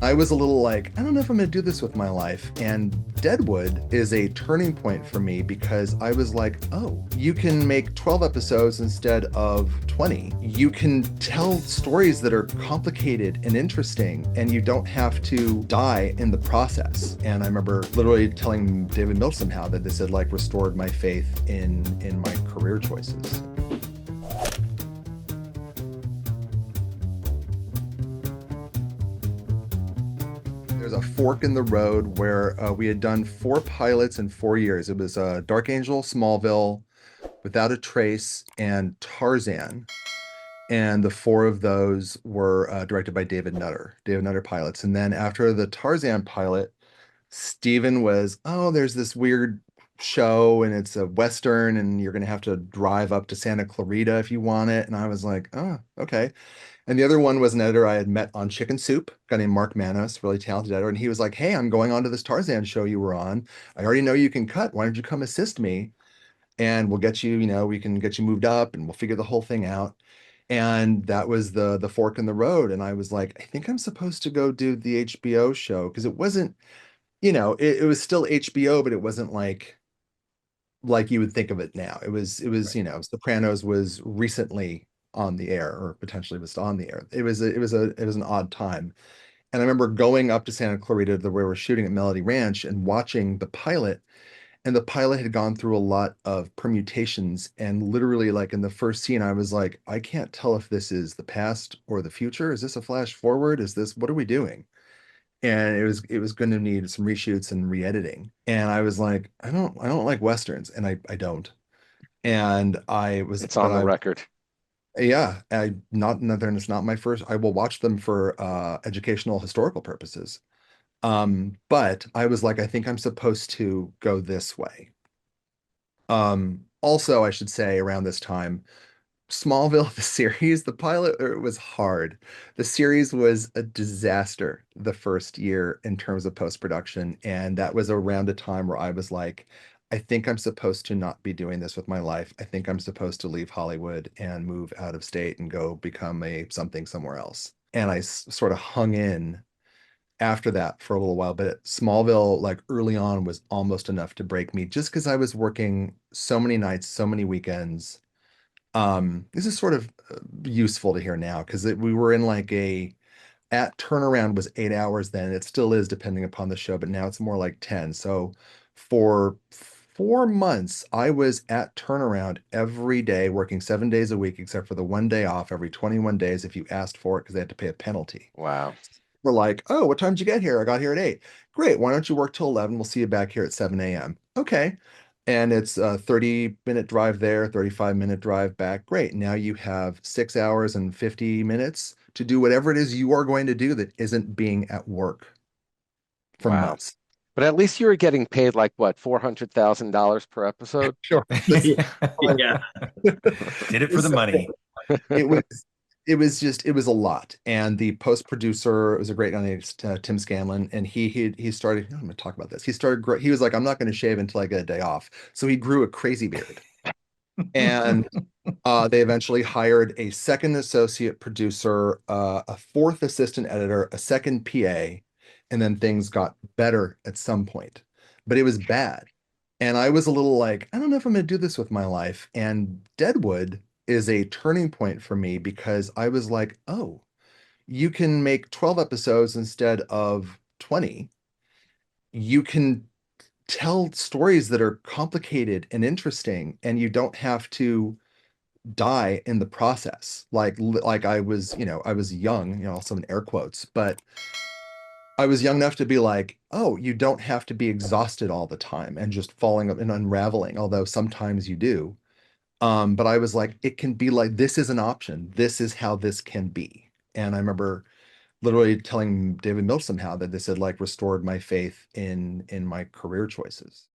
I was a little like, I don't know if I'm going to do this with my life. And Deadwood is a turning point for me because I was like, oh, you can make 12 episodes instead of 20. You can tell stories that are complicated and interesting, and you don't have to die in the process. And I remember literally telling David Milch somehow that this had like restored my faith in my career choices. There's a fork in the road where we had done four pilots in 4 years. It was Dark Angel, Smallville, Without a Trace, and Tarzan. And the four of those were directed by David Nutter pilots. And then after the Tarzan pilot, Steven was, oh, there's this weird show and it's a Western and you're going to have to drive up to Santa Clarita if you want it. And I was like, oh, okay. And the other one was an editor I had met on Chicken Soup, a guy named Mark Manos, really talented editor. And he was like, hey, I'm going on to this Tarzan show you were on. I already know you can cut. Why don't you come assist me? And we'll get you, we can get you moved up and we'll figure the whole thing out. And that was the fork in the road. And I was like, I think I'm supposed to go do the HBO show because it wasn't, it was still HBO, but it wasn't like you would think of it now. Right. Sopranos was recently on the air or potentially was on the air. It was an odd time. And I remember going up to Santa Clarita to where we were shooting at Melody Ranch and watching the pilot. And the pilot had gone through a lot of permutations. And literally, like in the first scene, I was like, I can't tell if this is the past or the future. Is this a flash forward? What are we doing? And it was going to need some reshoots and re-editing. And I was like, I don't like Westerns, and I don't. And I was, It's but on the I record. yeah, I not another, and it's not my first. I will watch them for educational historical purposes. But I was like, I think I'm supposed to go this way. Also, I should say around this time, Smallville, the series, the pilot, it was hard. The series was a disaster the first year in terms of post-production. And that was around a time where I was like, I think I'm supposed to not be doing this with my life. I think I'm supposed to leave Hollywood and move out of state and go become a something somewhere else. And I sort of hung in after that for a little while, but Smallville, like early on, was almost enough to break me just because I was working so many nights, so many weekends. This is sort of useful to hear now because we were in like at turnaround was 8 hours then. It still is depending upon the show, but now it's more like 10. So for 4 months, I was at turnaround every day, working 7 days a week, except for the one day off every 21 days if you asked for it because they had to pay a penalty. Wow. We're like, oh, what time did you get here? I got here at 8. Great. Why don't you work till 11? We'll see you back here at 7 a.m. Okay. And it's a 30-minute drive there, 35-minute drive back. Great. Now you have 6 hours and 50 minutes to do whatever it is you are going to do that isn't being at work for Wow. months. But at least you were getting paid like what, $400,000 per episode? Sure. Yeah. Did it for the So money. it was it was a lot. And the post producer was a great guy named Tim Scanlon, and he started. I'm going to talk about this. He was like, I'm not going to shave until I get a day off. So he grew a crazy beard, and they eventually hired a second associate producer, a fourth assistant editor, a second PA, and then things got better at some point. But it was bad. And I was a little like, I don't know if I'm going to do this with my life. And Deadwood is a turning point for me because I was like, oh, you can make 12 episodes instead of 20. You can tell stories that are complicated and interesting, and you don't have to die in the process. Like I was young, also in air quotes, but I was young enough to be like, oh, you don't have to be exhausted all the time and just falling up and unraveling, although sometimes you do. But I was like, it can be like this is an option. This is how this can be. And I remember literally telling David Milch somehow that this had like restored my faith in my career choices.